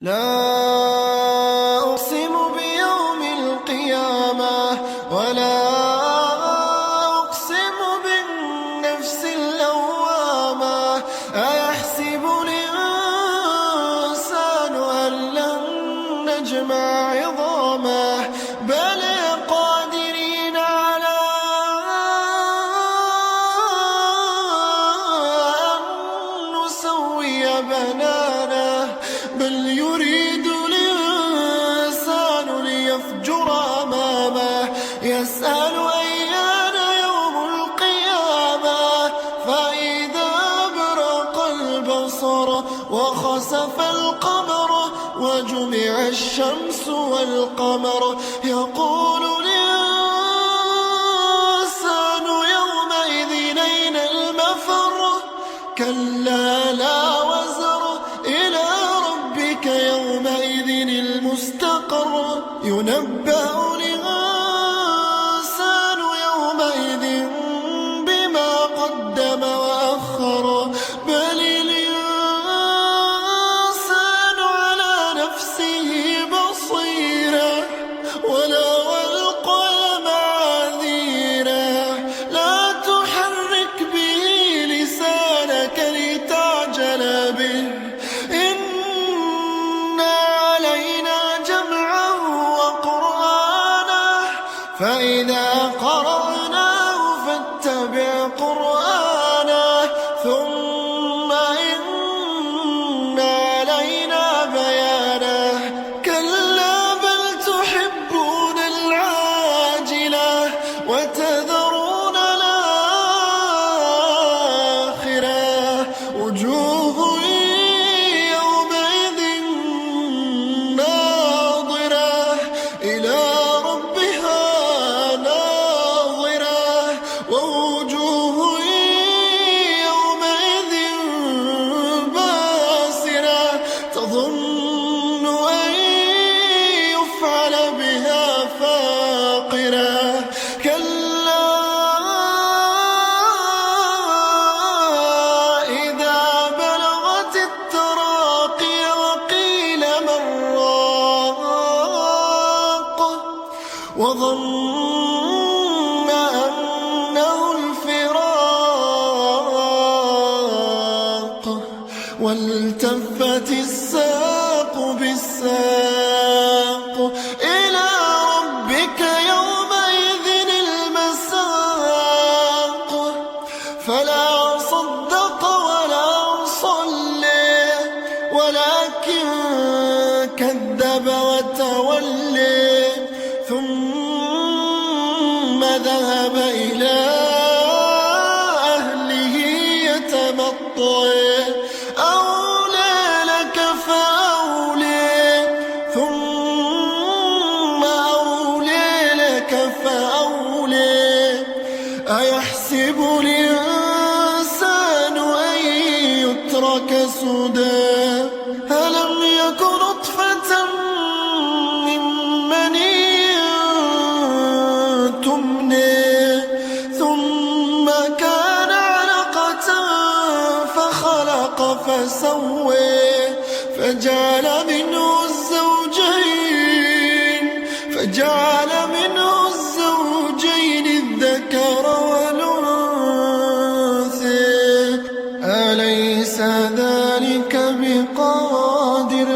لا أقسم بيوم القيامة ولا أقسم بالنفس اللوامة. أيحسب الإنسان أن لن نجمع عظامه بل قادرين على أن نسوي بنانه بل يريد الإنسان ليفجر أمامه يسأل أيان يوم القيامة فإذا برق البصر وخسف القمر وجمع الشمس والقمر يقول الإنسان يومئذ أين المفر كلا لا وزر إلى ربك يومئذ المستقر ينبأ الإنسان يومئذ بما قدم وأخر بل الإنسان على نفسه بصيرة ولو ألقى معاذيره لا تحرك به لسانك لتعجل به إن علينا جمعه وقرآنه فإذا قرأناه فاتبع قرآنه ثم إن علينا بيانه كلا بل تحبون العاجلة وتذرون الآخرة وجوه يومئذ ناظرة إلى ربها ناظرة ووجوه يومئذ باسرة تظن أن يفعل بها فاقرة كلا إذا بلغت التراقي وقيل من راق وظن أنه الفراق والتفت الساق بالساق إلى ربك يومئذ المساق فلا صدق ولا صلى ولكن كذب وتولى ثم ذهب إلى أهله يتمطى أولى لك فأولى ثم أولى لك فأولى أيحسب الإنسان أن يترك سدى ألم يك نطفة من مني تمنى ثم كان علقة فخلق فسوى فجعل منه الزوجين الذكر والأنثى أليس ذلك بقادر